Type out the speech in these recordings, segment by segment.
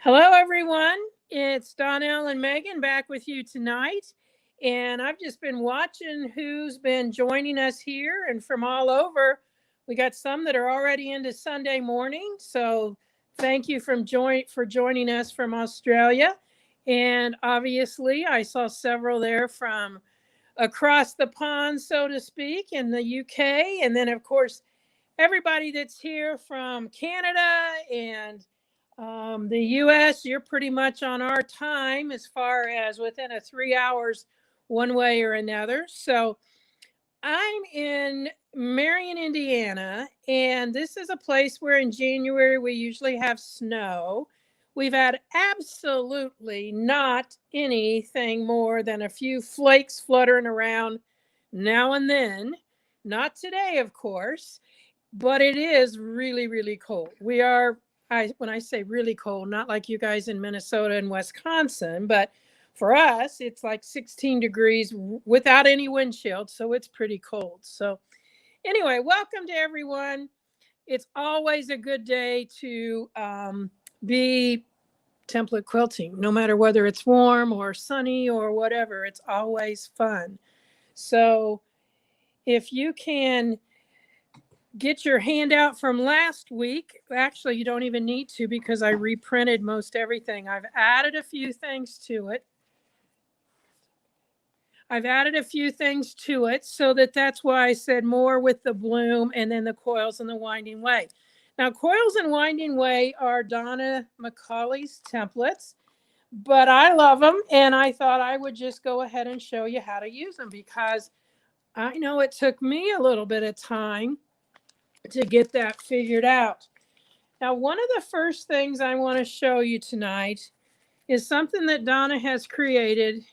Hello, everyone. It's Donnell and Megan back with you tonight. And I've just been watching who's been joining us here and from all over. We got some that are already into Sunday morning. So thank you for joining us from Australia. And obviously, I saw several there from across the pond, so to speak, in the UK. And then, of course, everybody that's here from Canada and the US, you're pretty much on our time as far as within a 3 hours one way or another. So I'm in Marion, Indiana, and this is a place where in January we usually have snow. We've had absolutely not anything more than a few flakes fluttering around now and then. Not today, of course, but it is really, really cold. When I say really cold, not like you guys in Minnesota and Wisconsin, but for us, it's like 16 degrees without any wind chill. So it's pretty cold. So anyway, welcome to everyone. It's always a good day to be template quilting, no matter whether it's warm or sunny or whatever. It's always fun. So if you can get your handout from last week. Actually, you don't even need to because I reprinted most everything. I've added a few things to it. So that's why I said more with the bloom and then the coils and the winding way. Now, coils and winding way are Donna McCauley's templates, but I love them. And I thought I would just go ahead and show you how to use them because I know it took me a little bit of time to get that figured out. Now, one of the first things I want to show you tonight is something that Donna has created,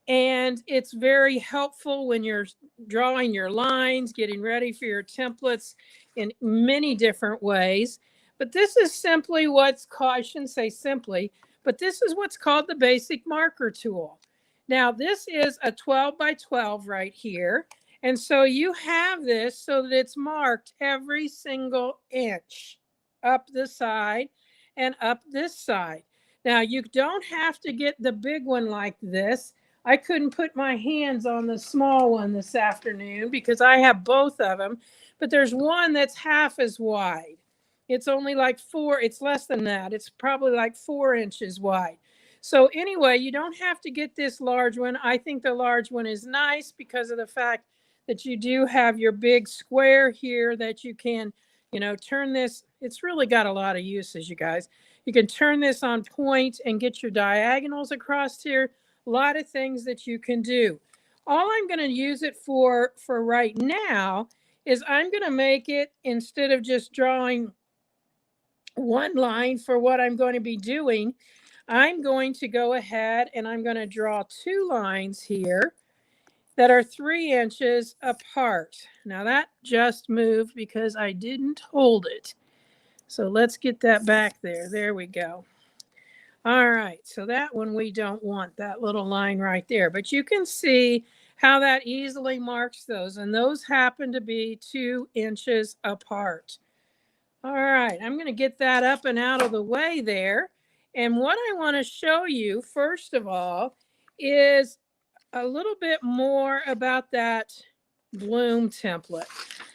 and it's very helpful when you're drawing your lines, getting ready for your templates in many different ways. But this is simply what's called, I shouldn't say simply, but this is what's called the basic marker tool. Now, this is a 12 by 12 right here. And so you have this so that it's marked every single inch up the side and up this side. Now, you don't have to get the big one like this. I couldn't put my hands on the small one this afternoon because I have both of them, but there's one that's half as wide. It's only like it's less than that. It's probably like 4 inches wide. So anyway, you don't have to get this large one. I think the large one is nice because of the fact that you do have your big square here that you can, turn this. It's really got a lot of uses, you guys. You can turn this on point and get your diagonals across here. A lot of things that you can do. All I'm going to use it for right now is I'm going to make it, instead of just drawing one line for what I'm going to be doing, I'm going to go ahead and I'm going to draw 2 lines here that are 3 inches apart. Now that just moved because I didn't hold it. So let's get that back there. There we go. All right, so that one we don't want, that little line right there. But you can see how that easily marks those. And those happen to be 2 inches apart. All right, I'm going to get that up and out of the way there. And what I want to show you, first of all, is a little bit more about that bloom template.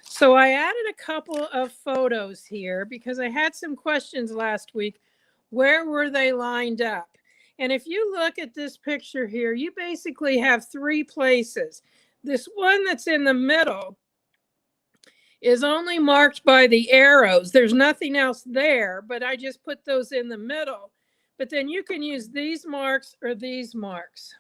So I added a couple of photos here because I had some questions last week. Where were they lined up? And if you look at this picture here, you basically have 3 places. This one that's in the middle is only marked by the arrows. There's nothing else there, but I just put those in the middle. But then you can use these marks or these marks.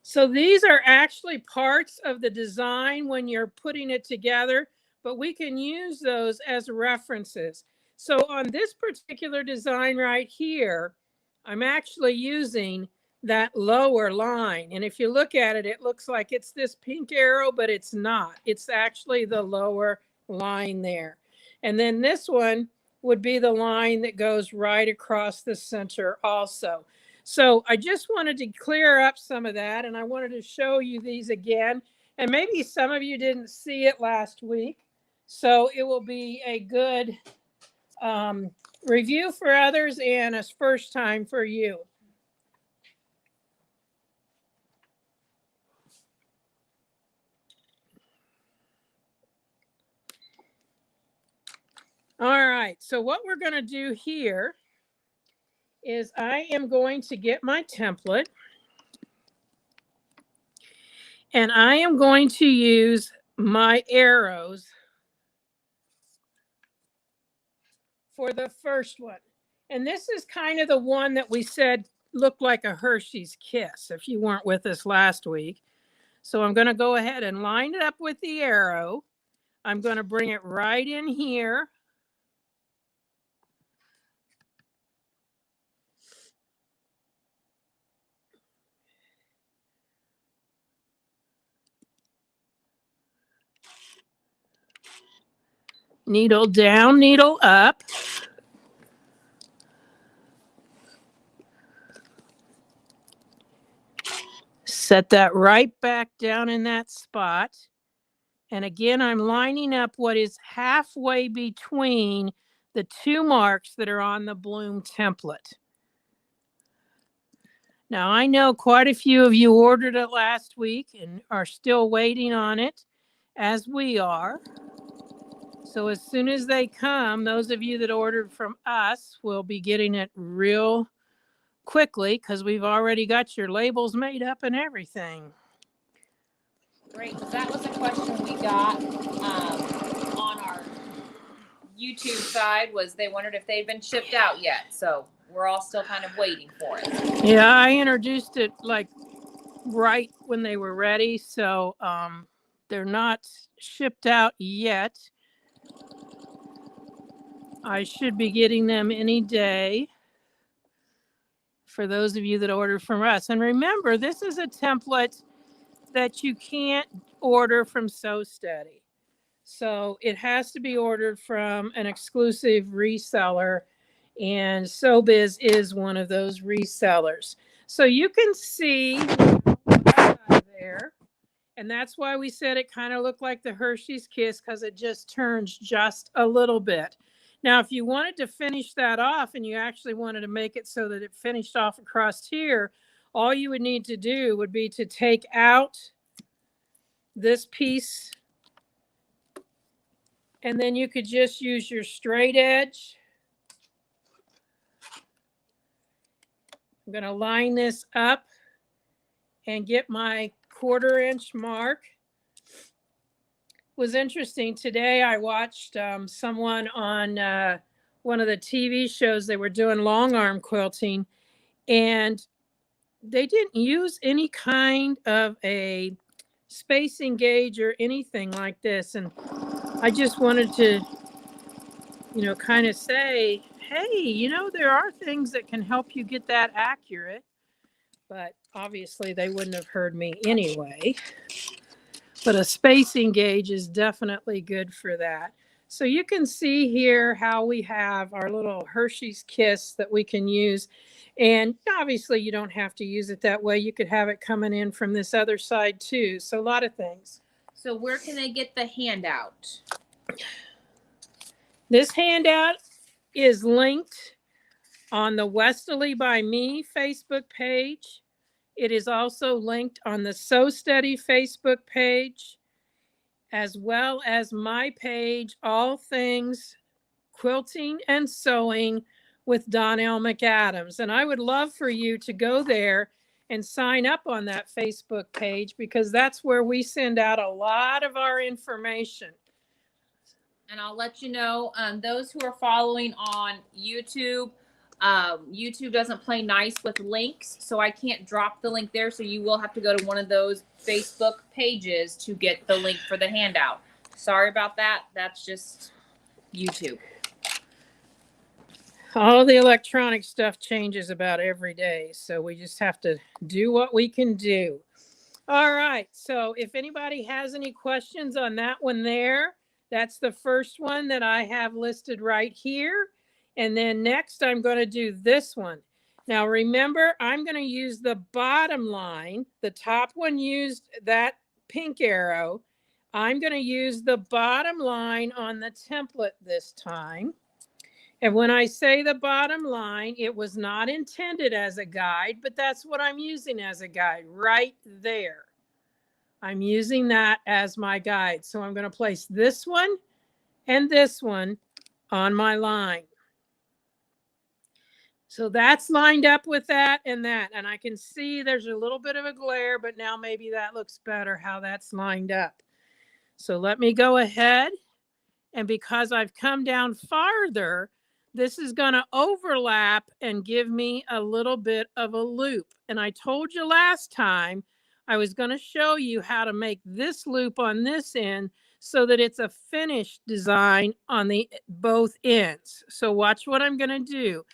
So these are actually parts of the design when you're putting it together, but we can use those as references. So on this particular design right here, I'm actually using that lower line. And if you look at it, it looks like it's this pink arrow, but it's not. It's actually the lower line there. And then this one would be the line that goes right across the center also. So I just wanted to clear up some of that, and I wanted to show you these again. And maybe some of you didn't see it last week. So it will be a good review for others and a first time for you. All right, so what we're going to do here is I am going to get my template, and I am going to use my arrows for the first one. And this is kind of the one that we said looked like a Hershey's Kiss if you weren't with us last week. So I'm going to go ahead and line it up with the arrow. I'm going to bring it right in here. Needle down, needle up. Set that right back down in that spot. And again, I'm lining up what is halfway between the two marks that are on the bloom template. Now, I know quite a few of you ordered it last week and are still waiting on it, as we are. So as soon as they come, those of you that ordered from us will be getting it real quickly because we've already got your labels made up and everything. Great, because that was a question we got on our YouTube side, was they wondered if they'd been shipped out yet. So we're all still kind of waiting for it. Yeah, I introduced it like right when they were ready. So they're not shipped out yet. I should be getting them any day for those of you that ordered from us. And remember, this is a template that you can't order from Sew Steady. So it has to be ordered from an exclusive reseller, and SewBiz is one of those resellers. So you can see there, and that's why we said it kind of looked like the Hershey's Kiss, because it just turns just a little bit. Now, if you wanted to finish that off and you actually wanted to make it so that it finished off across here, all you would need to do would be to take out this piece, and then you could just use your straight edge. I'm going to line this up and get my 1/4 inch mark. It was interesting today. I watched someone on one of the TV shows. They were doing long arm quilting, and they didn't use any kind of a spacing gauge or anything like this. And I just wanted to, kind of say, hey, there are things that can help you get that accurate. But obviously they wouldn't have heard me anyway. But a spacing gauge is definitely good for that. So you can see here how we have our little Hershey's Kiss that we can use. And obviously you don't have to use it that way. You could have it coming in from this other side too. So a lot of things. So where can they get the handout? This handout is linked on the Westerly by Me Facebook page. It is also linked on the Sew Steady Facebook page, as well as my page, All Things Quilting and Sewing with Donnell McAdams. And I would love for you to go there and sign up on that Facebook page, because that's where we send out a lot of our information. And I'll let you know, those who are following on YouTube, YouTube doesn't play nice with links, so I can't drop the link there. So you will have to go to one of those Facebook pages to get the link for the handout. Sorry about that. That's just YouTube. All the electronic stuff changes about every day, so we just have to do what we can do. All right, so if anybody has any questions on that one there, that's the first one that I have listed right here. And then next I'm going to do this one. Now remember, I'm going to use the bottom line. The top one used that pink arrow. I'm going to use the bottom line on the template this time. And when I say the bottom line, it was not intended as a guide, but that's what I'm using as a guide right there. I'm using that as my guide. So I'm going to place this one and this one on my line. So that's lined up with that and that. And I can see there's a little bit of a glare, but now maybe that looks better how that's lined up. So let me go ahead. And because I've come down farther, this is going to overlap and give me a little bit of a loop. And I told you last time I was going to show you how to make this loop on this end so that it's a finished design on the both ends. So watch what I'm going to do.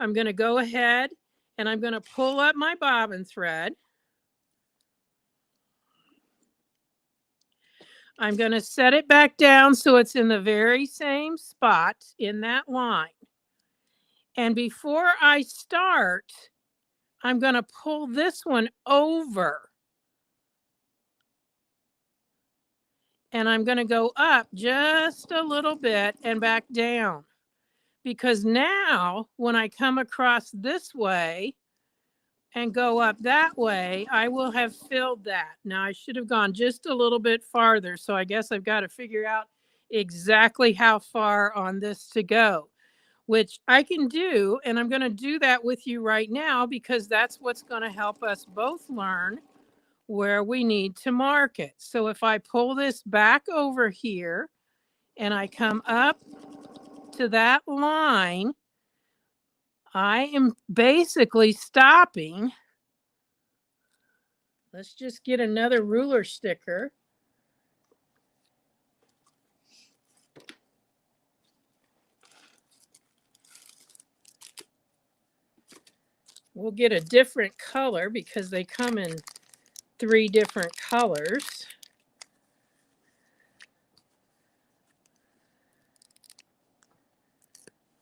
I'm going to go ahead and I'm going to pull up my bobbin thread. I'm going to set it back down so it's in the very same spot in that line. And before I start, I'm going to pull this one over. And I'm going to go up just a little bit and back down. Because now when I come across this way and go up that way, I will have filled that. Now I should have gone just a little bit farther. So I guess I've got to figure out exactly how far on this to go, which I can do. And I'm going to do that with you right now because that's what's going to help us both learn where we need to mark it. So if I pull this back over here and I come up to that line, I am basically stopping. Let's just get another ruler sticker. We'll get a different color because they come in 3 different colors.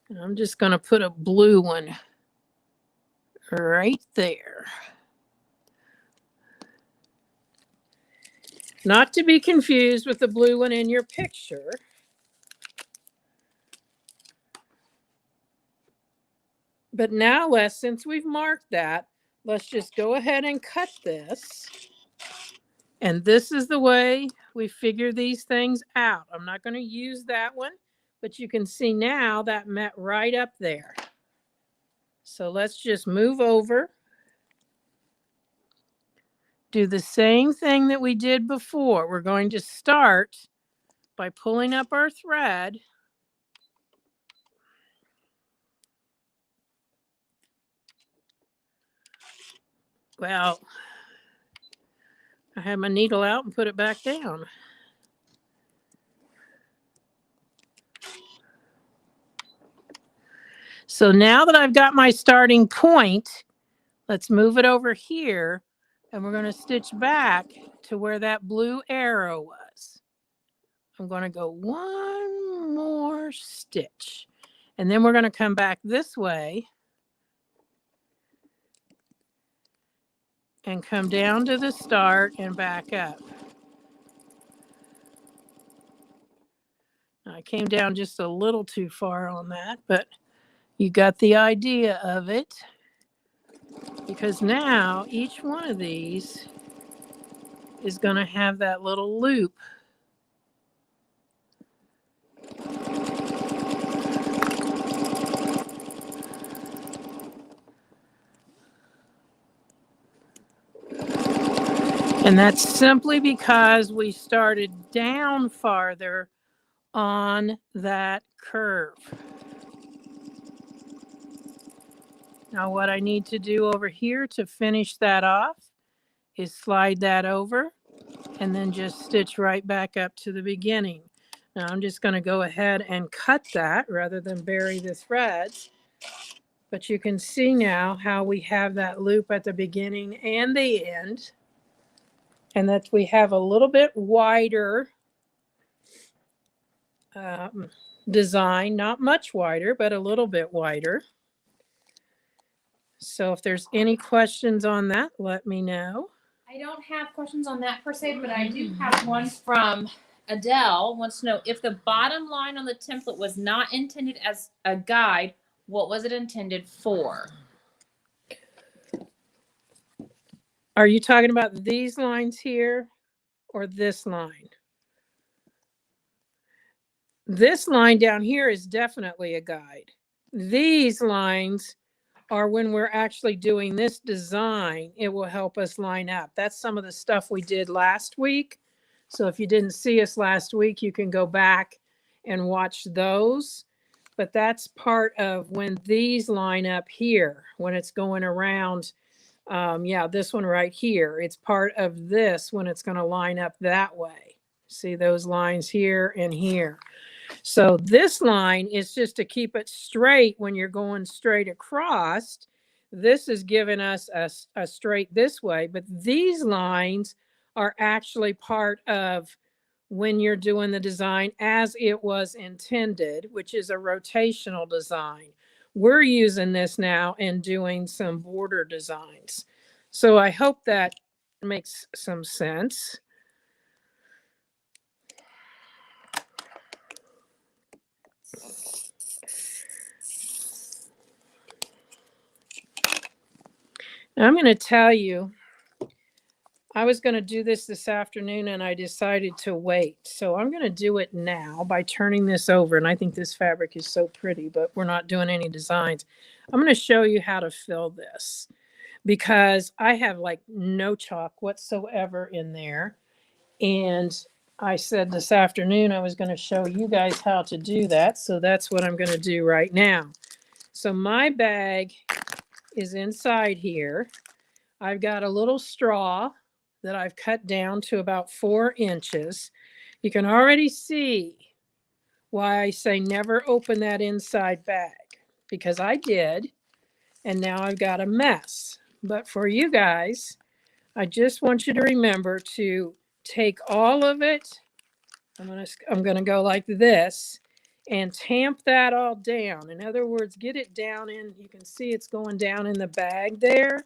And I'm just going to put a blue one right there. Not to be confused with the blue one in your picture. But now, since we've marked that, let's just go ahead and cut this. And this is the way we figure these things out. I'm not going to use that one, but you can see now that met right up there. So let's just move over. Do the same thing that we did before. We're going to start by pulling up our thread. Well, I had my needle out and put it back down. So now that I've got my starting point, let's move it over here and we're going to stitch back to where that blue arrow was. I'm going to go one more stitch and then we're going to come back this way and come down to the start and back up. I came down just a little too far on that, but you got the idea of it. Because now each one of these is going to have that little loop. And that's simply because we started down farther on that curve. Now what I need to do over here to finish that off is slide that over and then just stitch right back up to the beginning. Now I'm just going to go ahead and cut that rather than bury the threads. But you can see now how we have that loop at the beginning and the end. And that we have a little bit wider design, not much wider, but a little bit wider. So if there's any questions on that, let me know. I don't have questions on that per se, but I do have one from Adele wants to know if the bottom line on the template was not intended as a guide, what was it intended for? Are you talking about these lines here or this line? This line down here is definitely a guide. These lines are when we're actually doing this design, it will help us line up. That's some of the stuff we did last week. So if you didn't see us last week, you can go back and watch those. But that's part of when these line up here, when it's going around. Yeah, this one right here. It's part of this when it's going to line up that way. See those lines here and here. So this line is just to keep it straight when you're going straight across. This is giving us a straight this way, but these lines are actually part of when you're doing the design as it was intended, which is a rotational design. We're using this now and doing some border designs. So I hope that makes some sense. I'm going to tell you, I was going to do this afternoon and I decided to wait. So I'm going to do it now by turning this over. And I think this fabric is so pretty, but we're not doing any designs. I'm going to show you how to fill this because I have like no chalk whatsoever in there. And I said this afternoon I was going to show you guys how to do that. So that's what I'm going to do right now. So my bag is inside here. I've got a little straw that I've cut down to about 4 inches. You can already see why I say never open that inside bag, because I did, and now I've got a mess. But for you guys, I just want you to remember to take all of it. I'm gonna go like this and tamp that all down. In other words, get it down in, you can see it's going down in the bag there.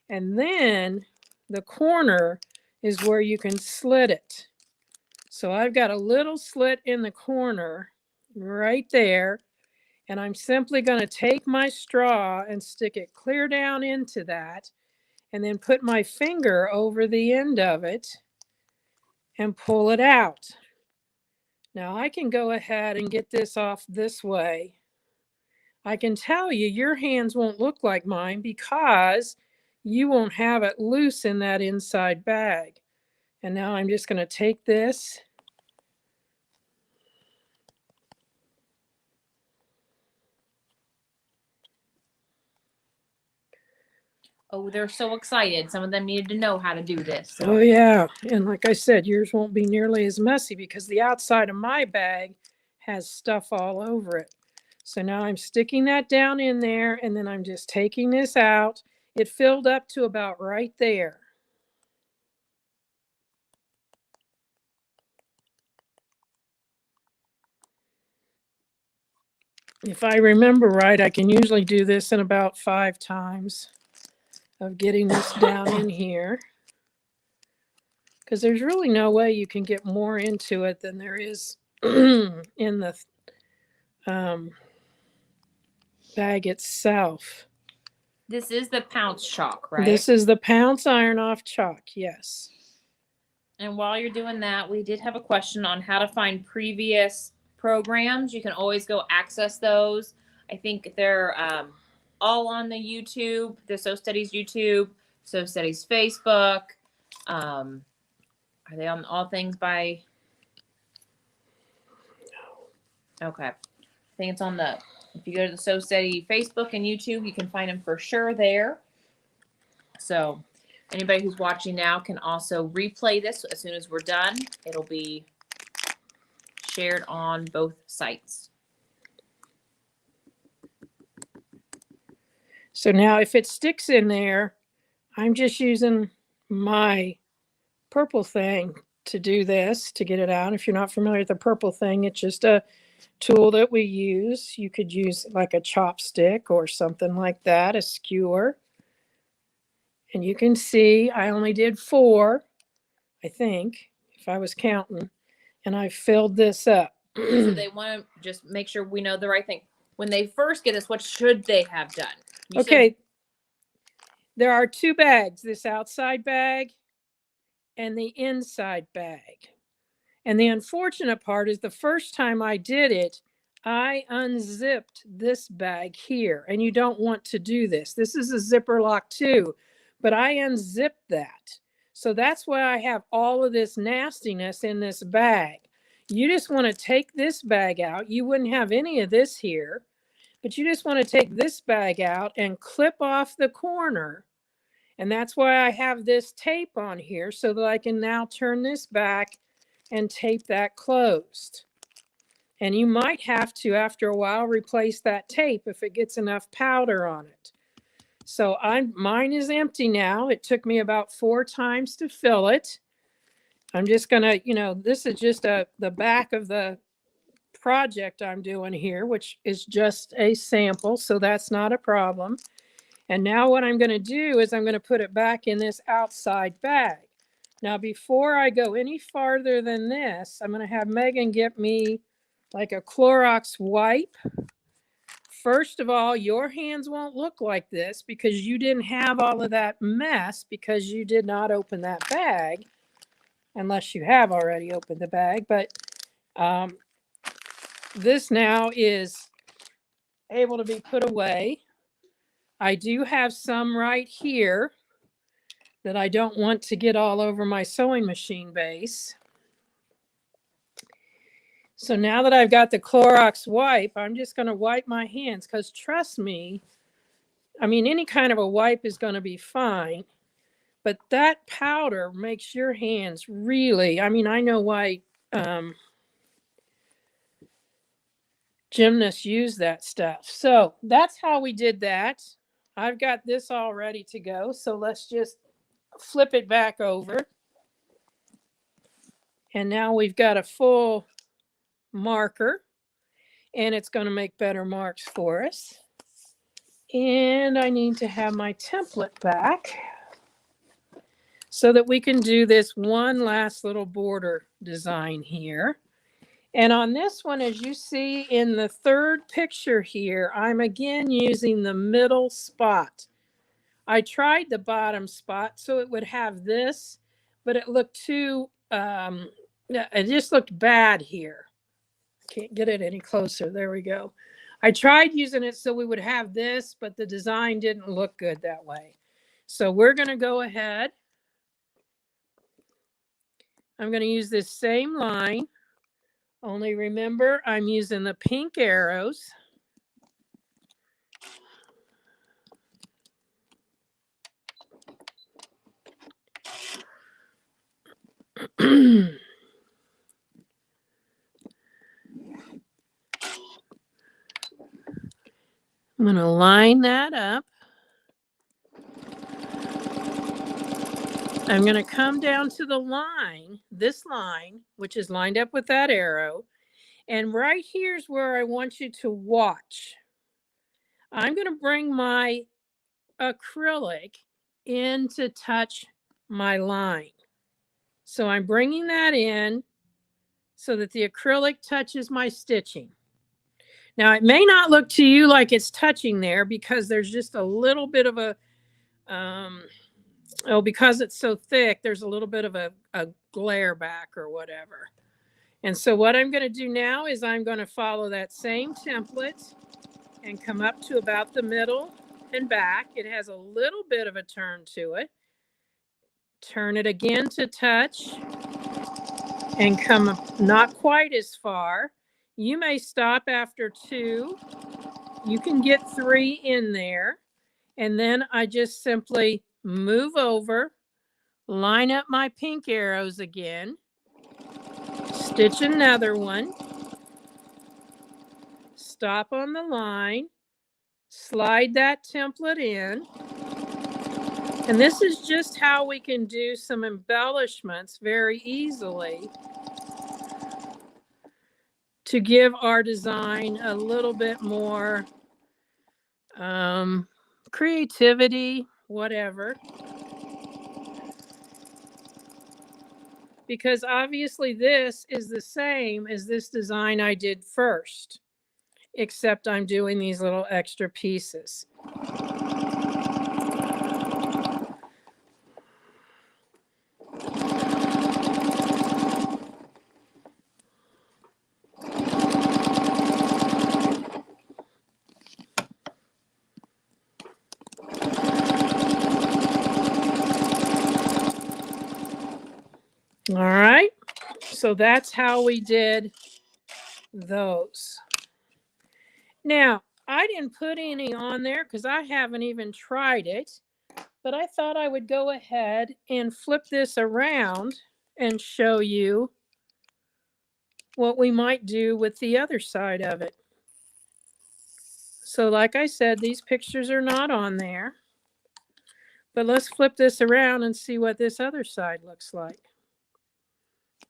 And then the corner is where you can slit it. So I've got a little slit in the corner right there. And I'm simply going to take my straw and stick it clear down into that. And then put my finger over the end of it and pull it out. Now I can go ahead and get this off this way. I can tell you your hands won't look like mine because you won't have it loose in that inside bag. And now I'm just going to take this. Oh, they're so excited. Some of them needed to know how to do this. So. Oh yeah. And like I said, yours won't be nearly as messy because the outside of my bag has stuff all over it. So now I'm sticking that down in there and then I'm just taking this out. It filled up to about right there. If I remember right, I can usually do this in about 5 times of getting this down in here. Because there's really no way you can get more into it than there is in the bag itself. This is the pounce chalk, right? This is the pounce iron off chalk, yes. And while you're doing that, we did have a question on how to find previous programs. You can always go access those. I think they're all on the YouTube, the So Studies YouTube, So Studies Facebook. Are they on all things by? No. Okay. I think it's on the, if you go to the So Study Facebook and YouTube, you can find them for sure there. So anybody who's watching now can also replay this as soon as we're done. It'll be shared on both sites. So now if it sticks in there, I'm just using my purple thing to do this, to get it out. If you're not familiar with the purple thing, it's just a tool that we use. You could use like a chopstick or something like that, a skewer. And you can see I only did 4, I think, if I was counting. And I filled this up. So they want to just make sure we know the right thing. When they first get this, what should they have done? Okay. There are two bags, this outside bag and the inside bag. And the unfortunate part is the first time I did it, I unzipped this bag here. And you don't want to do this. This is a zipper lock too, but I unzipped that. So that's why I have all of this nastiness in this bag. You just want to take this bag out. You wouldn't have any of this here, but you just want to take this bag out and clip off the corner. And that's why I have this tape on here so that I can now turn this back and tape that closed. And you might have to, after a while, replace that tape if it gets enough powder on it. So mine is empty now. It took me about 4 times to fill it. I'm just gonna, this is just the back of the project I'm doing here, which is just a sample, so that's not a problem. And now what I'm gonna do is I'm gonna put it back in this outside bag. Now, before I go any farther than this, I'm going to have Megan get me like a Clorox wipe. First of all, your hands won't look like this because you didn't have all of that mess because you did not open that bag, unless you have already opened the bag. But this now is able to be put away. I do have some right here that I don't want to get all over my sewing machine base. So now that I've got the Clorox wipe, I'm just going to wipe my hands because trust me, I mean, any kind of a wipe is going to be fine, but that powder makes your hands really, I mean, I know why gymnasts use that stuff. So that's how we did that. I've got this all ready to go. So let's just flip it back over. And now we've got a full marker, and it's going to make better marks for us. And I need to have my template back so that we can do this one last little border design here. And on this one, as you see in the third picture here, I'm again using the middle spot. I tried the bottom spot so it would have this, but it looked too, it just looked bad here. Can't get it any closer. There we go. I tried using it so we would have this, but the design didn't look good that way. So we're going to go ahead. I'm going to use this same line. Only remember, I'm using the pink arrows. I'm going to line that up. I'm going to come down to the line, this line, which is lined up with that arrow. And right here's where I want you to watch. I'm going to bring my acrylic in to touch my line. So I'm bringing that in so that the acrylic touches my stitching. Now, it may not look to you like it's touching there because there's just a little bit of a, because it's so thick, there's a little bit of a glare back or whatever. And so what I'm going to do now is I'm going to follow that same template and come up to about the middle and back. It has a little bit of a turn to it. Turn it again to touch and come not quite as far. You may stop after 2. You can get 3 in there. And then I just simply move over, line up my pink arrows again, stitch another one, stop on the line, slide that template in. And this is just how we can do some embellishments very easily to give our design a little bit more creativity, whatever. because obviously this is the same as this design I did first, except I'm doing these little extra pieces. All right, so that's how we did those. Now, I didn't put any on there because I haven't even tried it, but I thought I would go ahead and flip this around and show you what we might do with the other side of it. So like I said, these pictures are not on there, but let's flip this around and see what this other side looks like.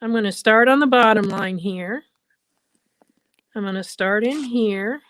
I'm going to start on the bottom line here. I'm going to start in here.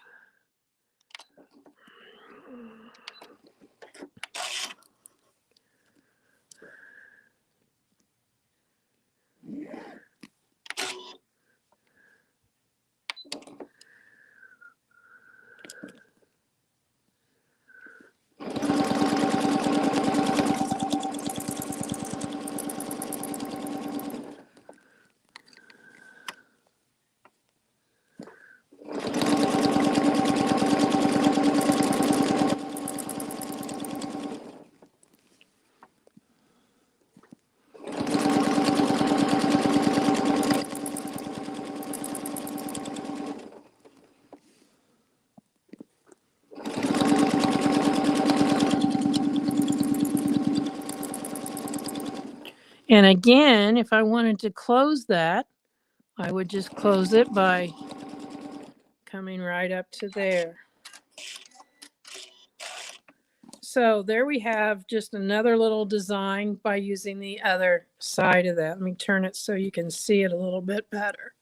And again, if I wanted to close that, I would just close it by coming right up to there. So there we have just another little design by using the other side of that. Let me turn it so you can see it a little bit better.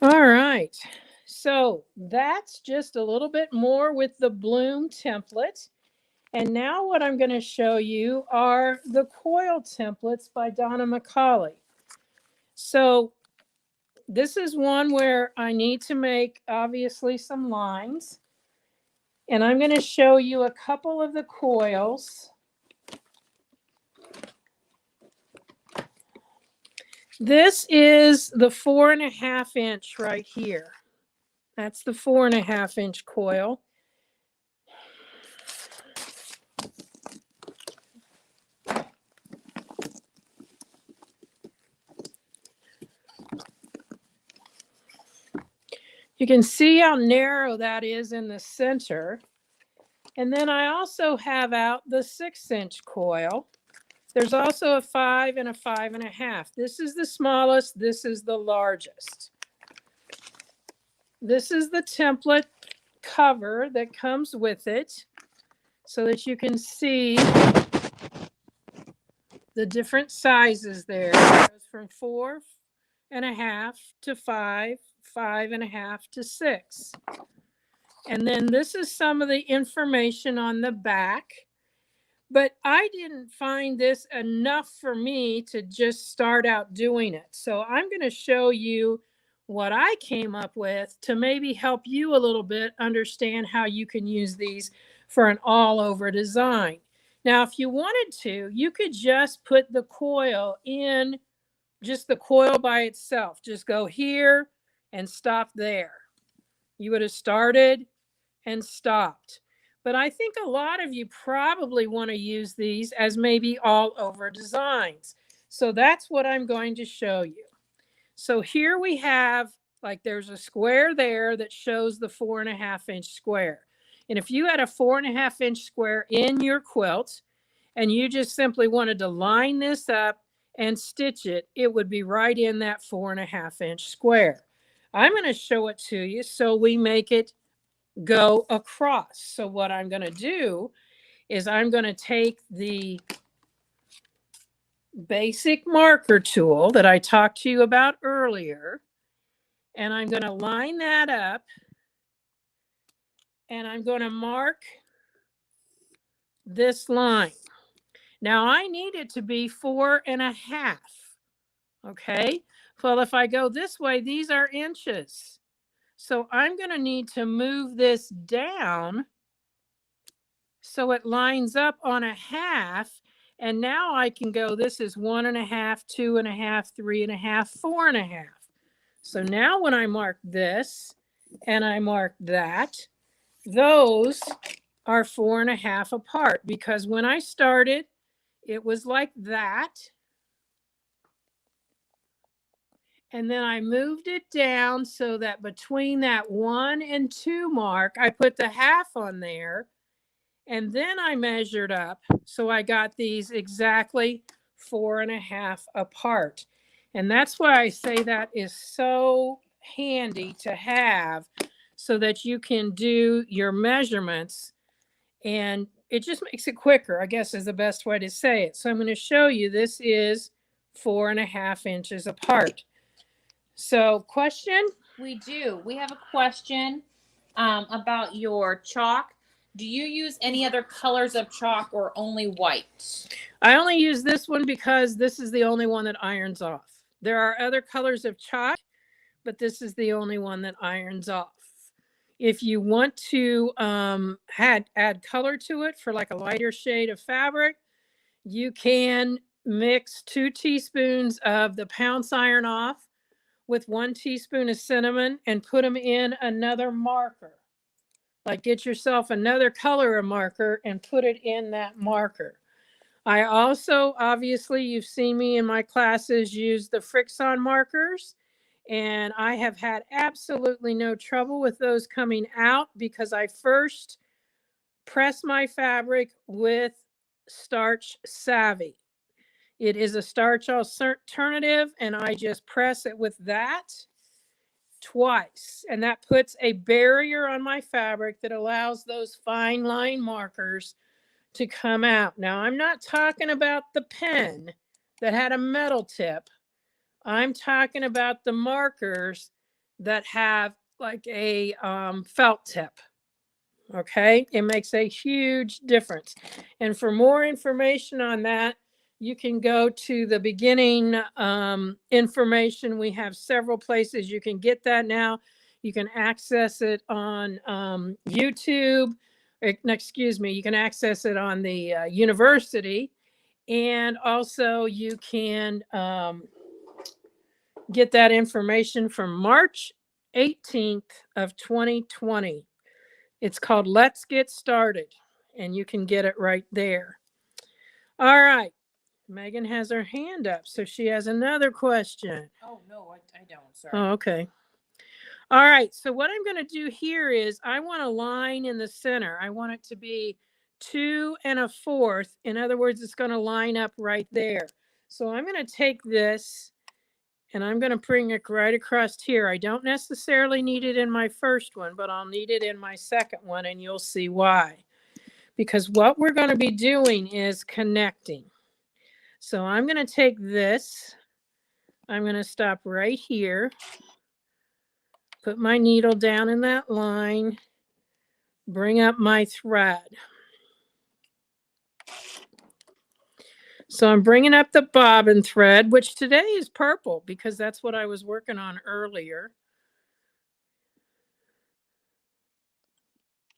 All right, so that's just a little bit more with the bloom template. And now what I'm going to show you are the coil templates by Donna McCauley. So this is one where I need to make obviously some lines. And I'm going to show you a couple of the coils. This is the 4.5 inch right here. That's the 4.5 inch coil. You can see how narrow that is in the center. And then I also have out the 6 inch coil. There's also a 5 and a 5.5. This is the smallest, this is the largest. This is the template cover that comes with it so that you can see the different sizes there. It goes from 4.5 to 5, 5.5 to 6. And then this is some of the information on the back. But I didn't find this enough for me to just start out doing it. So I'm going to show you what I came up with to maybe help you a little bit understand how you can use these for an all-over design. Now, if you wanted to, you could just put the coil in, just the coil by itself. Just go here and stop there. You would have started and stopped. But I think a lot of you probably want to use these as maybe all over designs. So that's what I'm going to show you. So here we have, like there's a square there that shows the 4.5 inch square. And if you had a 4.5 inch square in your quilt and you just simply wanted to line this up and stitch it, it would be right in that 4.5 inch square. I'm going to show it to you so we make it go across. So what I'm going to do is I'm going to take the basic marker tool that I talked to you about earlier, and I'm going to line that up, and I'm going to mark this line. Now I need it to be 4.5. Okay. Well, if I go this way, these are inches. So I'm going to need to move this down so it lines up on a half. And now I can go, this is 1.5, 2.5, 3.5, 4.5. So now when I mark this and I mark that, those are 4.5 apart, because when I started, it was like that. And then I moved it down so that between that 1 and 2 mark, I put the half on there. And then I measured up. So I got these exactly 4.5 apart. And that's why I say that is so handy to have, so that you can do your measurements. And it just makes it quicker, I guess is the best way to say it. So I'm going to show you, this is 4.5 inches apart. So question? We do. We have a question about your chalk. Do you use any other colors of chalk or only white? I only use this one because this is the only one that irons off. There are other colors of chalk, but this is the only one that irons off. If you want to add color to it for like a lighter shade of fabric, you can mix 2 teaspoons of the pounce iron off with 1 teaspoon of cinnamon and put them in another marker. Like get yourself another color of marker and put it in that marker. I also, obviously, you've seen me in my classes use the Frixon markers, and I have had absolutely no trouble with those coming out, because I first press my fabric with Starch Savvy. It is a starch alternative, and I just press it with that twice, and that puts a barrier on my fabric that allows those fine line markers to come out. Now, I'm not talking about the pen that had a metal tip. I'm talking about the markers that have like a felt tip. Okay, it makes a huge difference. And for more information on that, you can go to the beginning information. We have several places you can get that now. You can access it on YouTube. Excuse me, you can access it on the university. And also you can get that information from March 18th of 2020. It's called Let's Get Started, and you can get it right there. All right. Megan has her hand up, so she has another question. Oh, no, I don't. Sorry. Oh, okay. All right. So what I'm going to do here is I want a line in the center. I want it to be 2 1/4. In other words, it's going to line up right there. So I'm going to take this and I'm going to bring it right across here. I don't necessarily need it in my first one, but I'll need it in my second one, and you'll see why. Because what we're going to be doing is connecting. So I'm going to take this. I'm going to stop right here. Put my needle down in that line. Bring up my thread. So I'm bringing up the bobbin thread, which today is purple because that's what I was working on earlier.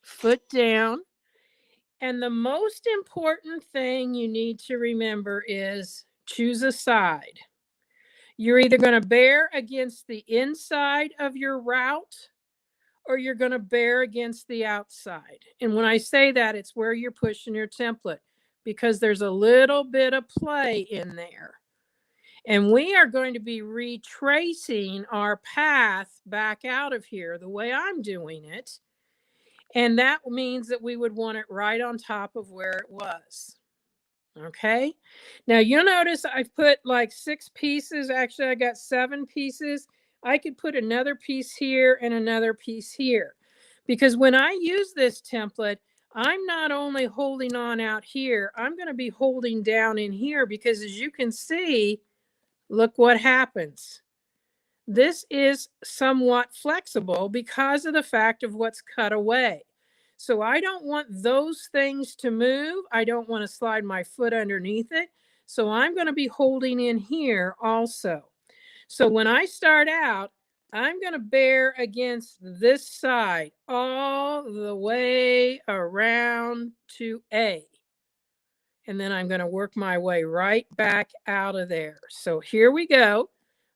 Foot down. And the most important thing you need to remember is choose a side. You're either going to bear against the inside of your route or you're going to bear against the outside. And when I say that, it's where you're pushing your template, because there's a little bit of play in there. And we are going to be retracing our path back out of here the way I'm doing it. And that means that we would want it right on top of where it was. Okay. Now you'll notice I've put like 6 pieces. Actually, I got 7 pieces. I could put another piece here and another piece here, because when I use this template, I'm not only holding on out here, I'm going to be holding down in here, because as you can see, look what happens. This is somewhat flexible because of the fact of what's cut away. So I don't want those things to move. I don't want to slide my foot underneath it. So I'm going to be holding in here also. So when I start out, I'm going to bear against this side all the way around to A. And then I'm going to work my way right back out of there. So here we go.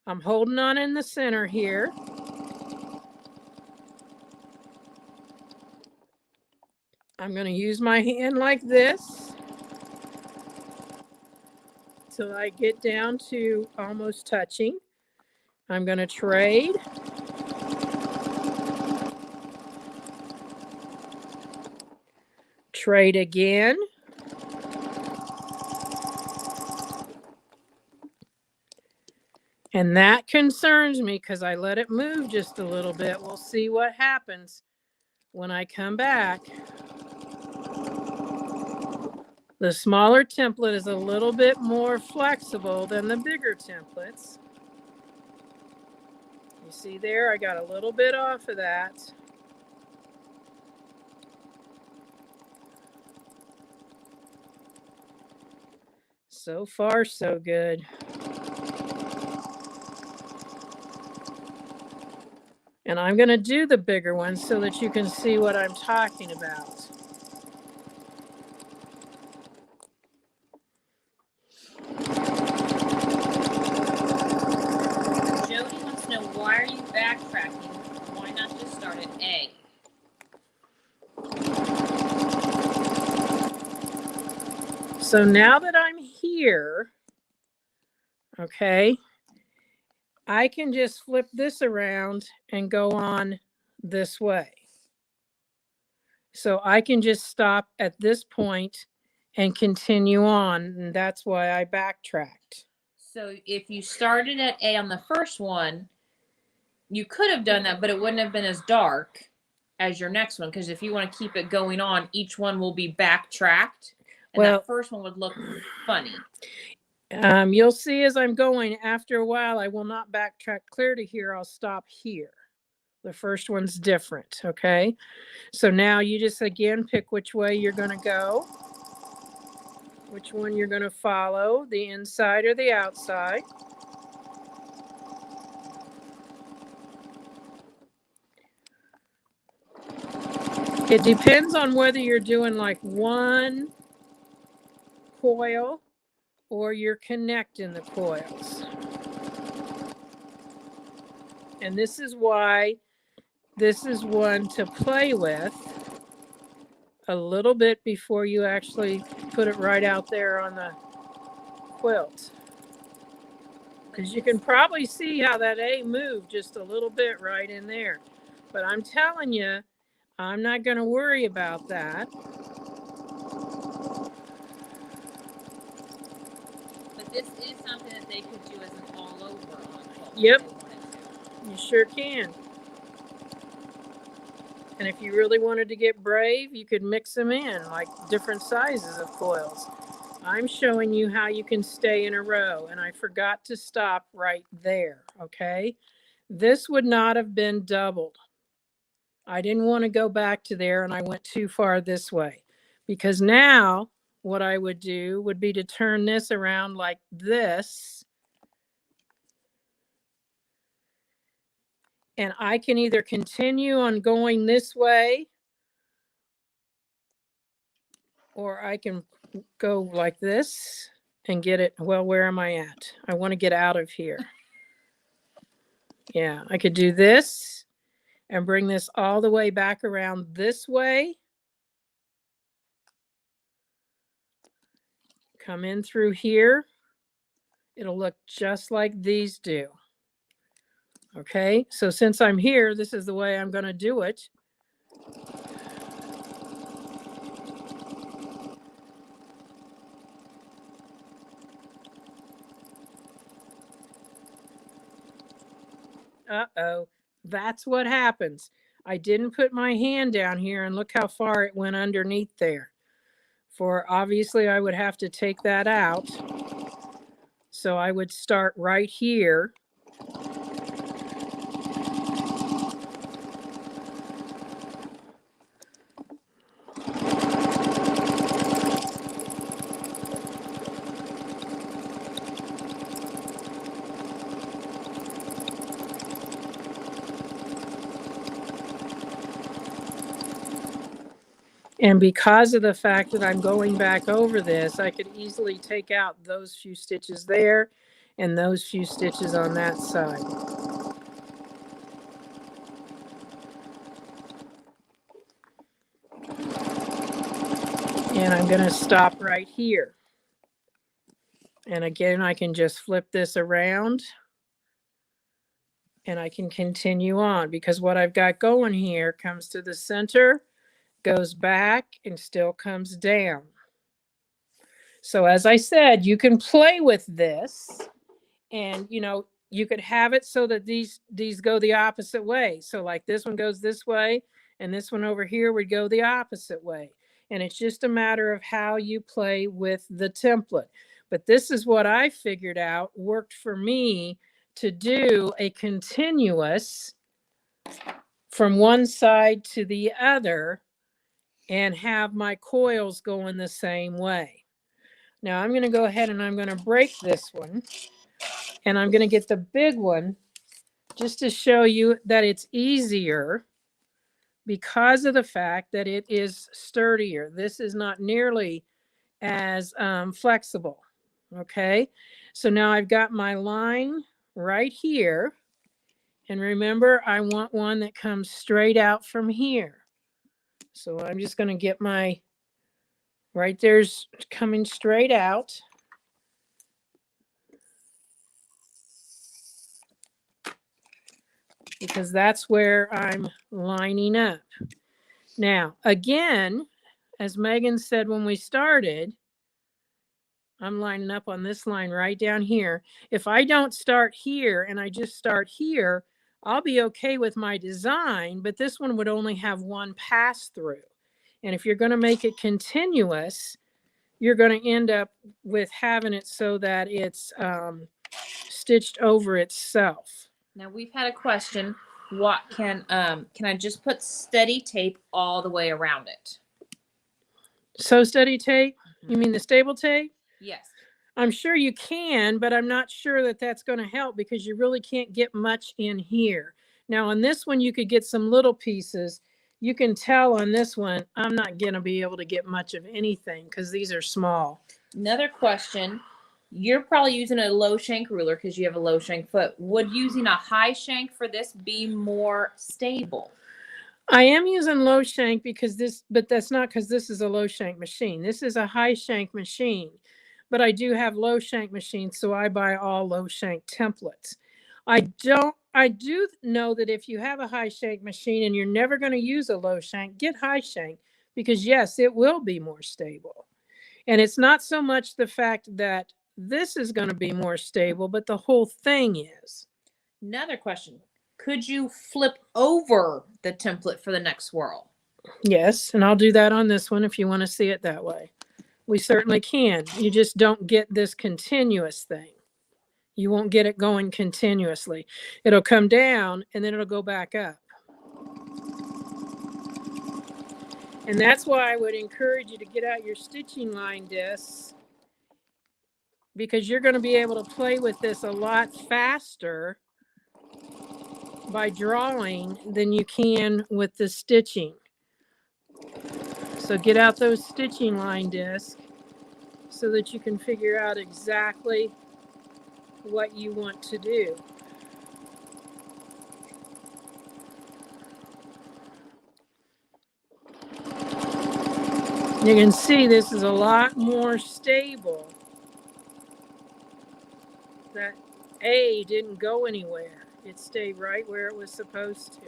I'm holding on in the center here. I'm going to use my hand like this till I get down to almost touching. I'm going to trade. Trade again. And that concerns me because I let it move just a little bit. We'll see what happens when I come back. The smaller template is a little bit more flexible than the bigger templates. You see there, I got a little bit off of that. So far, so good. And I'm going to do the bigger ones so that you can see what I'm talking about. Jody wants to know, why are you backtracking? Why not just start at A? So now that I'm here, okay, I can just flip this around and go on this way. So I can just stop at this point and continue on. And that's why I backtracked. So if you started at A on the first one, you could have done that, but it wouldn't have been as dark as your next one. Because if you want to keep it going on, each one will be backtracked. And Well, that first one would look funny. You'll see as I'm going, after a while, I will not backtrack clear to here. I'll stop here. The first one's different, okay? So now you just, again, pick which way you're going to go, which one you're going to follow, the inside or the outside. It depends on whether you're doing like one coil or you're connecting the coils. And this is why this is one to play with a little bit before you actually put it right out there on the quilt. Because you can probably see how that A moved just a little bit right in there. But I'm telling you, I'm not going to worry about that. But this is something that they could do as an all over on quilt. Yep, you sure can. And if you really wanted to get brave, you could mix them in like different sizes of coils. I'm showing you how you can stay in a row, and I forgot to stop right there, okay? This would not have been doubled. I didn't want to go back to there, and I went too far this way. Because now what I would do would be to turn this around like this. And I can either continue on going this way, or I can go like this and get it. Well, where am I at? I want to get out of here. Yeah, I could do this and bring this all the way back around this way. Come in through here. It'll look just like these do. Okay, so since I'm here, this is the way I'm going to do it. Uh-oh, that's what happens. I didn't put my hand down here, and look how far it went underneath there. For obviously I would have to take that out. So I would start right here. And because of the fact that I'm going back over this, I could easily take out those few stitches there and those few stitches on that side. And I'm going to stop right here. And again, I can just flip this around and I can continue on, because what I've got going here comes to the center, goes back, and still comes down. So as I said, you can play with this, and you could have it so that these go the opposite way. So like this one goes this way, and this one over here would go the opposite way. And it's just a matter of how you play with the template. But this is what I figured out worked for me, to do a continuous from one side to the other and have my coils going the same way. Now I'm going to go ahead and I'm going to break this one, and I'm going to get the big one just to show you that it's easier because of the fact that it is sturdier. This is not nearly as flexible. Okay, so now I've got my line right here, and remember, I want one that comes straight out from here. So I'm just going to get my, right there's coming straight out. Because that's where I'm lining up. Now, again, as Megan said when we started, I'm lining up on this line right down here. If I don't start here and I just start here, I'll be okay with my design, but this one would only have one pass through. And if you're going to make it continuous, you're going to end up with having it so that it's stitched over itself. Now we've had a question. What can I just put steady tape all the way around it? So steady tape? You mean the stable tape? Yes. I'm sure you can, but I'm not sure that that's going to help, because you really can't get much in here. Now on this one, you could get some little pieces. You can tell on this one, I'm not going to be able to get much of anything because these are small. Another question. You're probably using a low shank ruler because you have a low shank foot. Would using a high shank for this be more stable? I am using low shank because but that's not because this is a low shank machine. This is a high shank machine, but I do have low shank machines, so I buy all low shank templates. I do know that if you have a high shank machine and you're never going to use a low shank, get high shank, because yes, it will be more stable. And it's not so much the fact that this is going to be more stable, but the whole thing is. Another question. Could you flip over the template for the next swirl? Yes, and I'll do that on this one if you want to see it that way. We certainly can. You just don't get this continuous thing. You won't get it going continuously. It'll come down and then it'll go back up. And that's why I would encourage you to get out your stitching line discs, because you're going to be able to play with this a lot faster by drawing than you can with the stitching. So get out those stitching line discs so that you can figure out exactly what you want to do. You can see this is a lot more stable. That A didn't go anywhere. It stayed right where it was supposed to.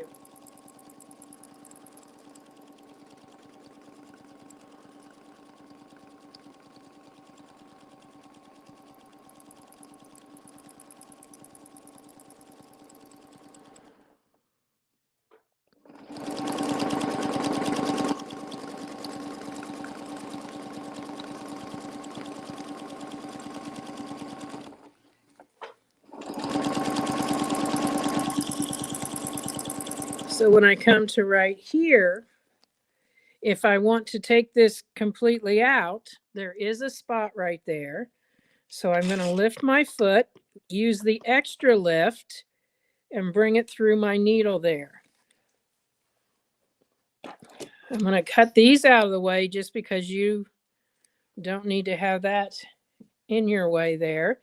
So when I come to right here, if I want to take this completely out, there is a spot right there. So I'm going to lift my foot, use the extra lift, and bring it through my needle there. I'm going to cut these out of the way just because you don't need to have that in your way there.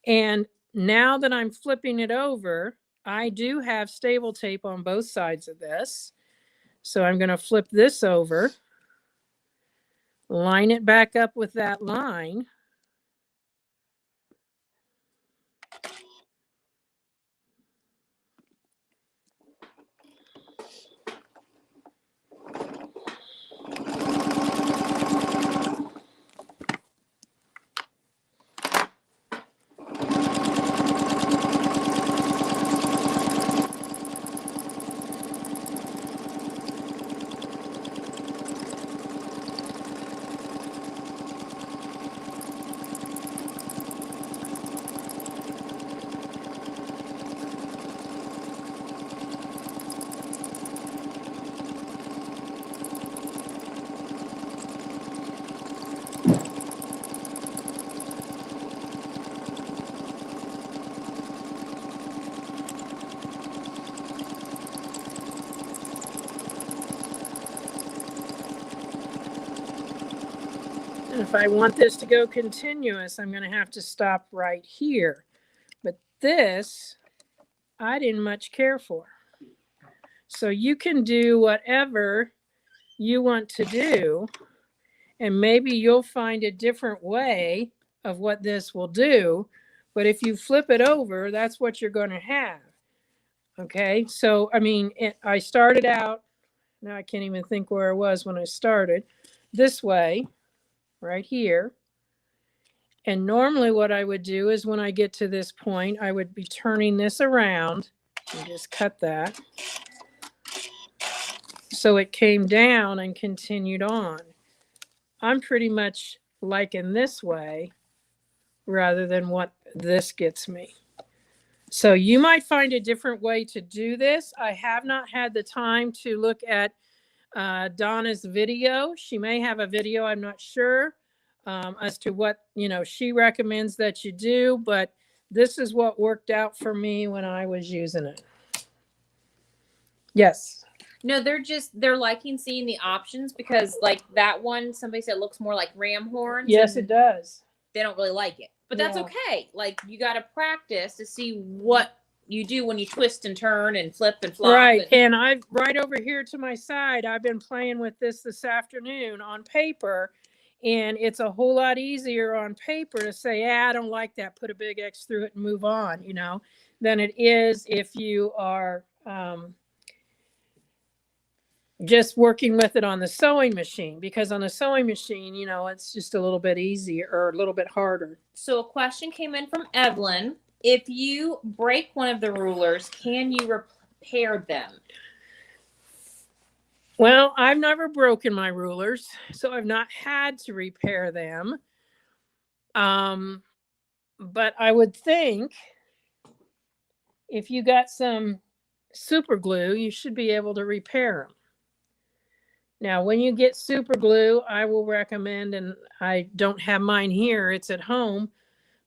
And now that I'm flipping it over, I do have stable tape on both sides of this. So I'm going to flip this over, line it back up with that line. And if I want this to go continuous, I'm going to have to stop right here. But this, I didn't much care for. So you can do whatever you want to do, and maybe you'll find a different way of what this will do. But if you flip it over, that's what you're going to have. Okay, so I mean, I started out, now I can't even think where I was when I started, this way, right here. And normally what I would do is when I get to this point, I would be turning this around and just cut that. So it came down and continued on. I'm pretty much liking this way rather than what this gets me. So you might find a different way to do this. I have not had the time to look at Donna's video. She may have a video, I'm not sure, as to what, she recommends that you do, but this is what worked out for me when I was using it. Yes. No, they're liking seeing the options because like that one, somebody said looks more like ram horns. Yes, it does. They don't really like it, but that's okay. Like you got to practice to see what you do when you twist and turn and flip and flop. Right. And I've right over here to my side, I've been playing with this afternoon on paper, and it's a whole lot easier on paper to say, I don't like that, put a big X through it and move on, than it is if you are just working with it on the sewing machine, because on the sewing machine, it's just a little bit easier or a little bit harder. So a question came in from Evelyn. If you break one of the rulers, can you repair them? Well, I've never broken my rulers, so I've not had to repair them. But I would think if you got some super glue, you should be able to repair them. Now, when you get super glue, I will recommend, and I don't have mine here, it's at home,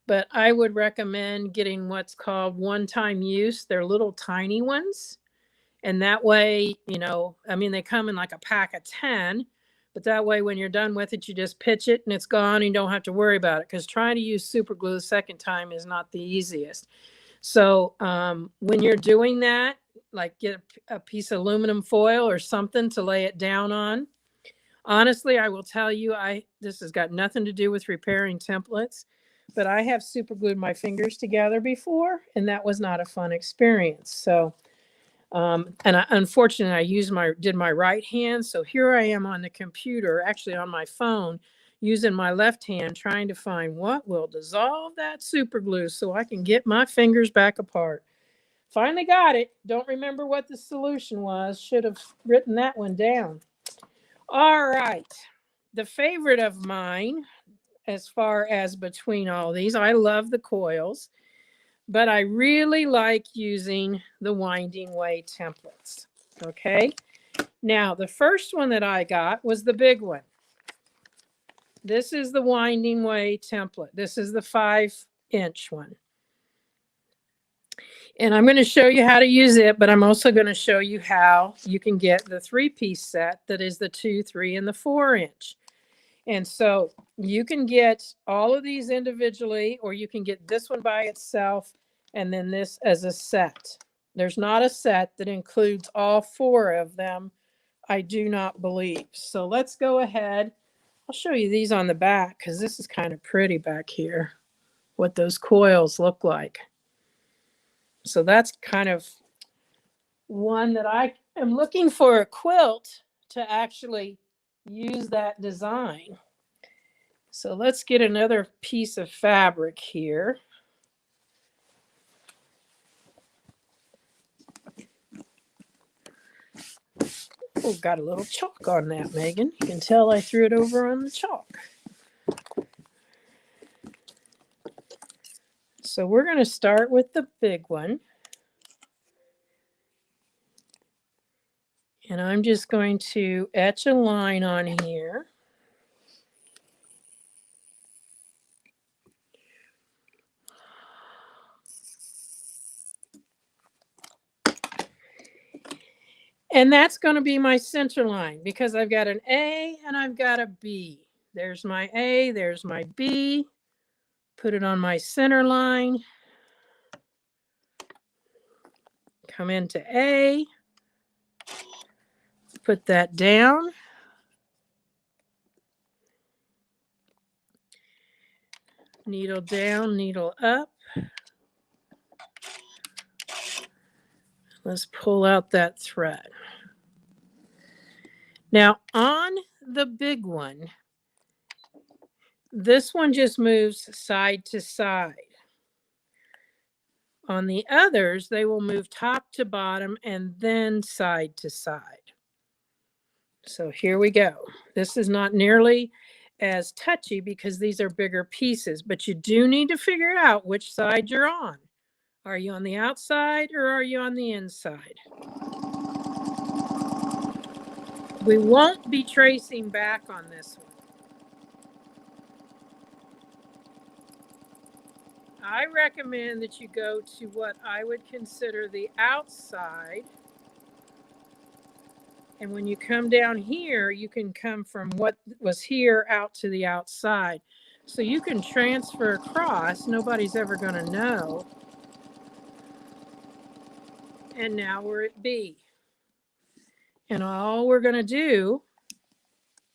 but I would recommend getting what's called one-time use. They're little tiny ones. And that way, they come in like a pack of 10, but that way when you're done with it, you just pitch it and it's gone and you don't have to worry about it, because trying to use super glue the second time is not the easiest. So when you're doing that, like get a piece of aluminum foil or something to lay it down on. Honestly, I will tell you, this has got nothing to do with repairing templates, but I have super glued my fingers together before, and that was not a fun experience. So, unfortunately, I did my right hand. So here I am on the computer, actually on my phone, using my left hand, trying to find what will dissolve that super glue so I can get my fingers back apart. Finally got it. Don't remember what the solution was. Should have written that one down. All right. The favorite of mine, as far as between all these, I love the coils, but I really like using the winding way templates. Okay. Now, the first one that I got was the big one. This is the winding way template. This is the 5-inch one. And I'm going to show you how to use it, but I'm also going to show you how you can get the 3-piece set that is the 2, 3, and the 4-inch. And so you can get all of these individually, or you can get this one by itself and then this as a set. There's not a set that includes all 4 of them, I do not believe. So let's go ahead. I'll show you these on the back because this is kind of pretty back here, what those coils look like. So that's kind of one that I am looking for a quilt to actually use that design. So let's get another piece of fabric here. Oh, got a little chalk on that, Megan. You can tell I threw it over on the chalk. So we're going to start with the big one. And I'm just going to etch a line on here. And that's going to be my center line because I've got an A and I've got a B. There's my A, there's my B. Put it on my center line. Come into A. Put that down. Needle down, needle up. Let's pull out that thread. Now on the big one, this one just moves side to side. On the others, they will move top to bottom and then side to side. So here we go. This is not nearly as touchy because these are bigger pieces, but you do need to figure out which side you're on. Are you on the outside or are you on the inside? We won't be tracing back on this one. I recommend that you go to what I would consider the outside. And when you come down here, you can come from what was here out to the outside. So you can transfer across. Nobody's ever going to know. And now we're at B. And all we're going to do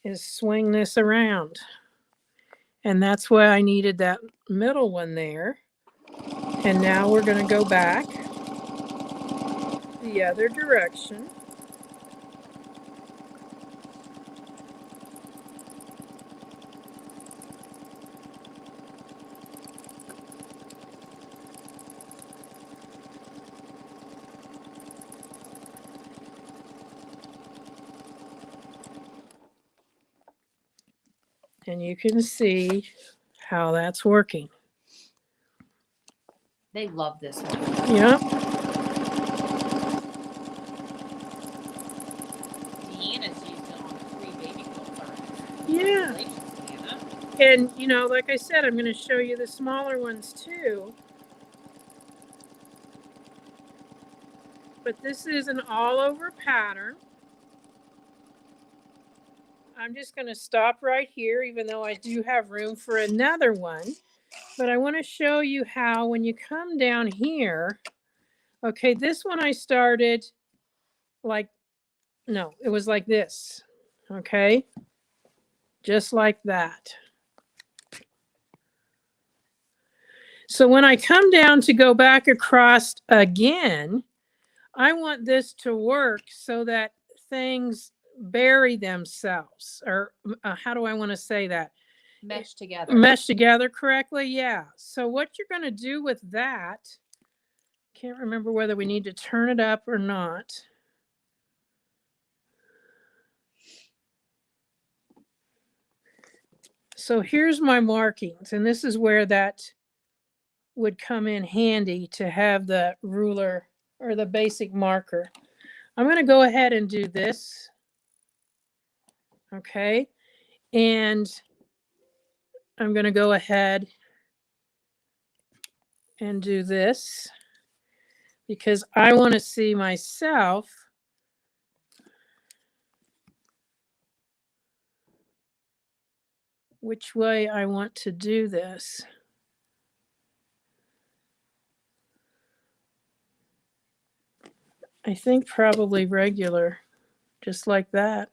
is swing this around. And that's why I needed that middle one there. And now we're going to go back the other direction. And you can see how that's working. They love this one. Yep. Deanna's used it on 3 baby quilts already. Yeah. Congratulations, Deanna. And, you know, like I said, I'm going to show you the smaller ones too. But this is an all-over pattern. I'm just going to stop right here, even though I do have room for another one. But I want to show you how when you come down here, okay, this one I started like, no, it was like this, okay? Just like that. So when I come down to go back across again, I want this to work so that things bury themselves, or how do I want to say that? Mesh together. Mesh together correctly, yeah. So what you're going to do with that, can't remember whether we need to turn it up or not. So here's my markings, and this is where that would come in handy to have the ruler or the basic marker. I'm going to go ahead and do this. Okay. And I'm going to go ahead and do this. because I want to see myself which way I want to do this. I think probably regular, just like that.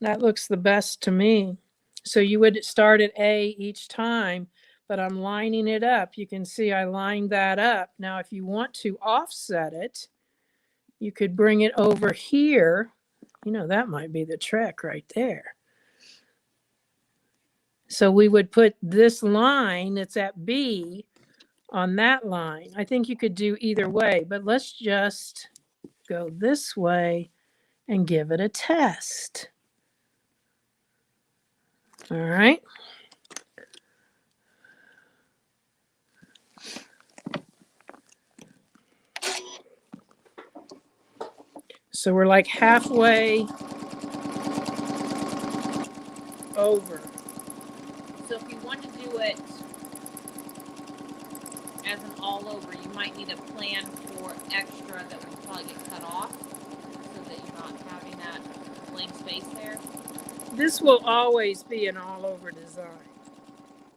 That looks the best to me. So you would start at A each time, but I'm lining it up. You can see I lined that up. Now, if you want to offset it, you could bring it over here. You know, that might be the trick right there. So we would put this line that's at B on that line. I think you could do either way, but let's just go this way and give it a test. All right. So we're like halfway over. So if you want to do it as an all over, you might need a plan for extra that would probably get cut off so that you're not having that blank space there. This will always be an all over design.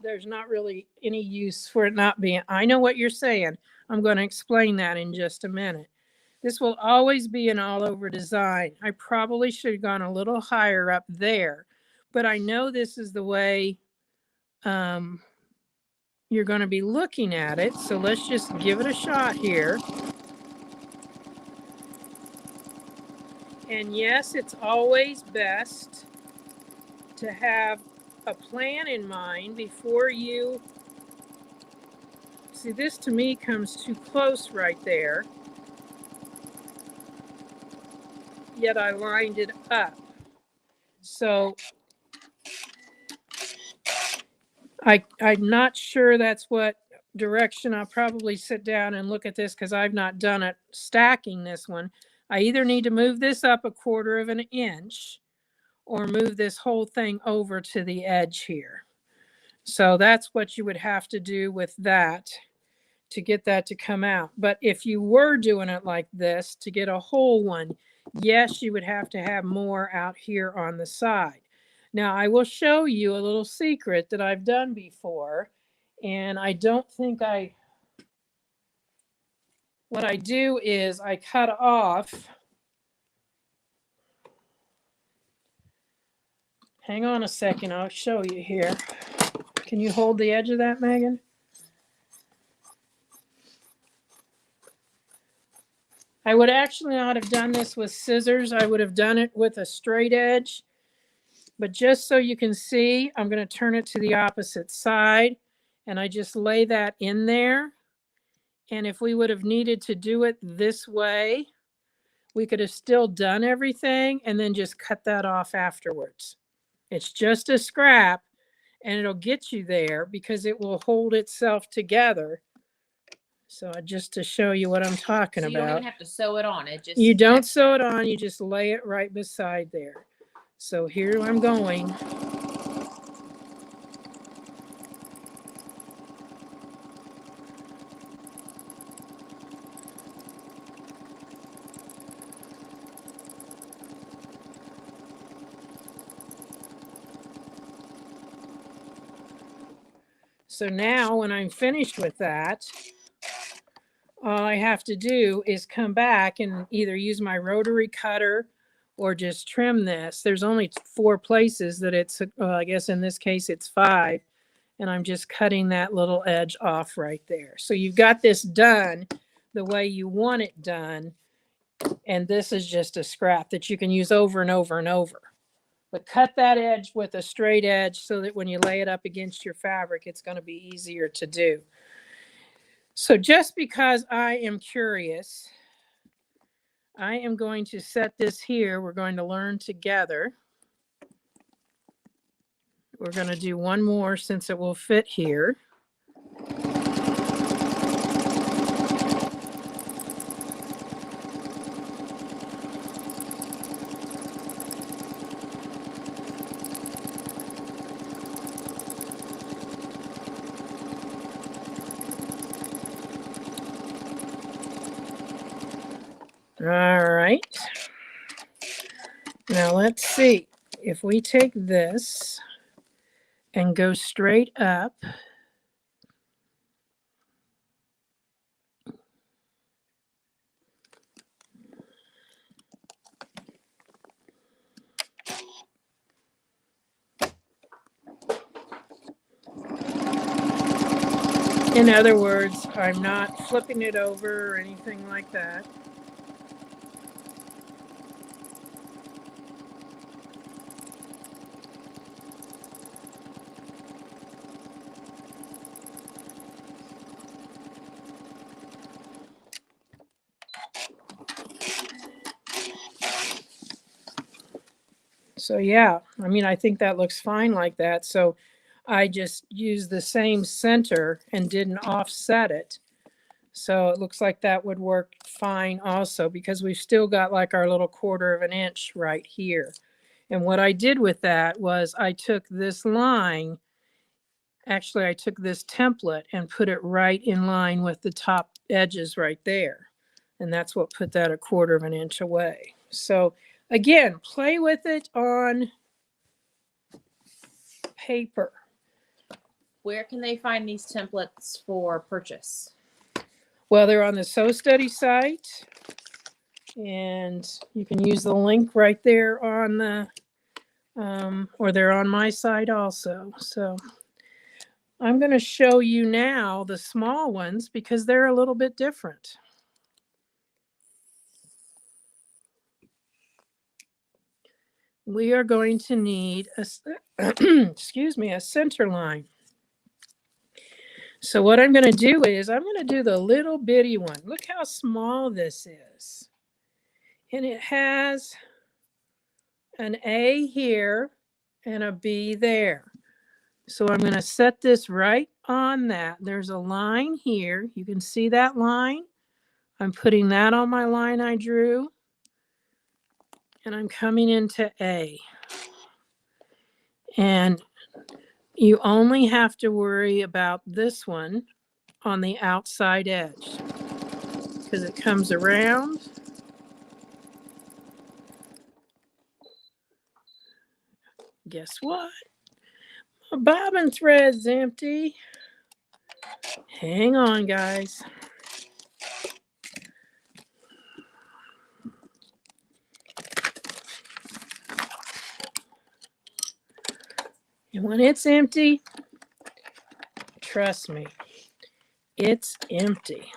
There's not really any use for it not being. I know what you're saying. I'm going to explain that in just a minute. This will always be an all over design. I probably should have gone a little higher up there, but I know this is the way you're going to be looking at it. So let's just give it a shot here. And yes, it's always best to have a plan in mind before you see. This to me comes too close right there, yet I lined it up. So I'm not sure that's what direction. I'll probably sit down and look at this because I've not done it stacking this one. I either need to move this up 1/4 of an inch or move this whole thing over to the edge here. So that's what you would have to do with that to get that to come out. But if you were doing it like this to get a whole one, yes, you would have to have more out here on the side. Now, I will show you a little secret that I've done before, and I don't think what I do is I cut off. Hang on a second, I'll show you here. Can you hold the edge of that, Megan? I would actually not have done this with scissors. I would have done it with a straight edge. But just so you can see, I'm going to turn it to the opposite side, and I just lay that in there. And if we would have needed to do it this way, we could have still done everything and then just cut that off afterwards. It's just a scrap, and it'll get you there because it will hold itself together. So just to show you what I'm talking about. You don't even have to sew it on. You don't sew it on. You just lay it right beside there. So here I'm going. So now when I'm finished with that, all I have to do is come back and either use my rotary cutter or just trim this. There's only 4 places that it's, I guess in this case it's 5, and I'm just cutting that little edge off right there. So you've got this done the way you want it done, and this is just a scrap that you can use over and over and over. But cut that edge with a straight edge so that when you lay it up against your fabric, it's going to be easier to do. So just because I am curious, I am going to set this here. We're going to learn together. We're going to do one more since it will fit here. All right. Now let's see. If we take this and go straight up, in other words, I'm not flipping it over or anything like that. So yeah, I mean, I think that looks fine like that. So I just used the same center and didn't offset it. So it looks like that would work fine also, because we've still got like our little 1/4 of an inch right here. And what I did with that was I took this line, actually I took this template and put it right in line with the top edges right there. And that's what put that 1/4 of an inch away. So again, play with it on paper. Where can they find these templates for purchase? Well, they're on the Sew Study site, and you can use the link right there on the, or they're on my site also. So I'm going to show you now the small ones because they're a little bit different. We are going to need a, excuse me, a center line. So what I'm going to do is I'm going to do the little bitty one. Look how small this is. And it has an A here and a B there. So I'm going to set this right on that. There's a line here. You can see that line. I'm putting that on my line I drew. And I'm coming into A. And you only have to worry about this one on the outside edge, because it comes around. Guess what? My bobbin thread's empty. Hang on, guys. And when it's empty, trust me, it's empty.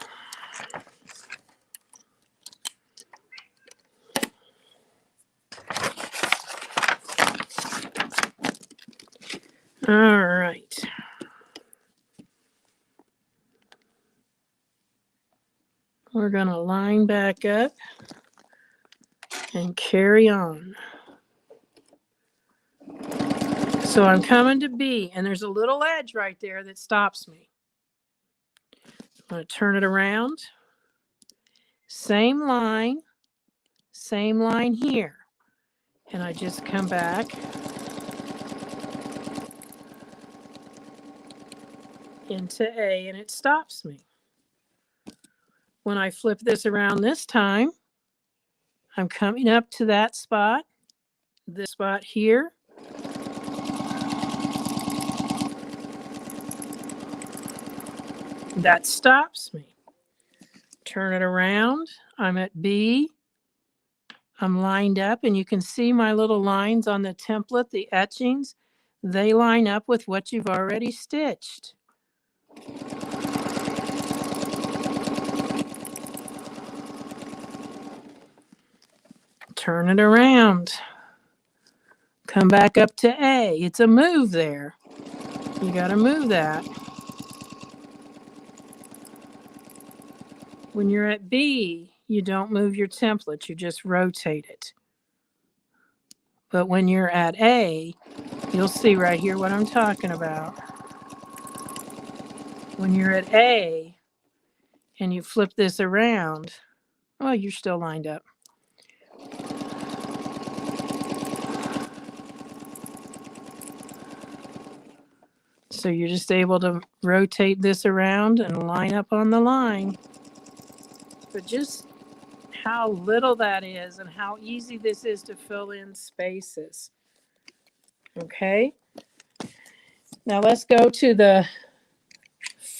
All right. We're going to line back up and carry on. So I'm coming to B, and there's a little edge right there that stops me. I'm going to turn it around. Same line here. And I just come back into A, and it stops me. When I flip this around this time, I'm coming up to that spot, this spot here. That stops me. Turn it around. I'm at B. I'm lined up, and you can see my little lines on the template, the etchings. They line up with what you've already stitched. Turn it around. Come back up to A. It's a move there. You got to move that. When you're at B, you don't move your template, you just rotate it. But when you're at A, you'll see right here what I'm talking about. When you're at A and you flip this around, well, you're still lined up. So you're just able to rotate this around and line up on the line. But just how little that is and how easy this is to fill in spaces. Okay. Now let's go to the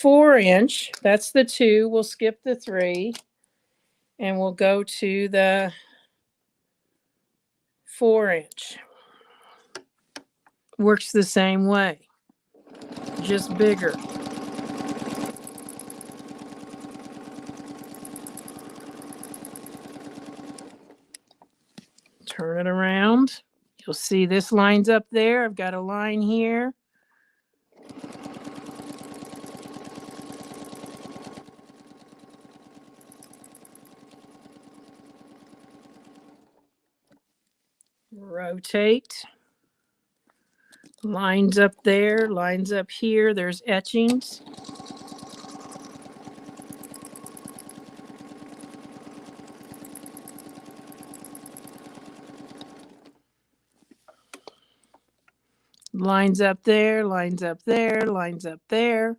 4-inch. That's the 2. We'll skip the 3. And we'll go to the 4-inch. Works the same way, just bigger. Turn it around. You'll see this lines up there. I've got a line here. Rotate. Lines up there, lines up here. There's etchings. Lines up there, lines up there, lines up there.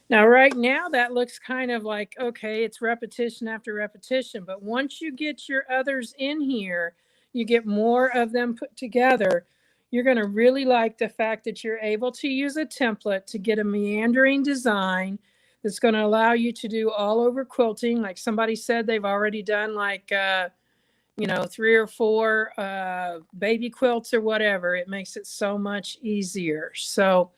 Now, right now, that looks kind of like, okay, it's repetition after repetition. But once you get your others in here, you get more of them put together. You're going to really like the fact that you're able to use a template to get a meandering design that's going to allow you to do all over quilting. Like somebody said, they've already done like, 3 or 4 baby quilts or whatever. It makes it so much easier. So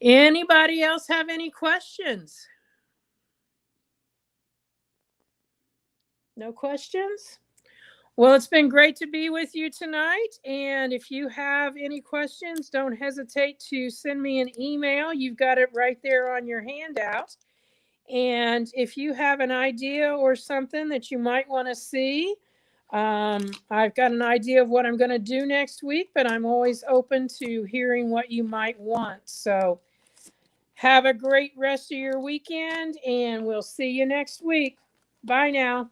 anybody else have any questions? No questions? Well, it's been great to be with you tonight. And if you have any questions, don't hesitate to send me an email. You've got it right there on your handout. And if you have an idea or something that you might want to see, I've got an idea of what I'm going to do next week, but I'm always open to hearing what you might want. So have a great rest of your weekend, and we'll see you next week. Bye now.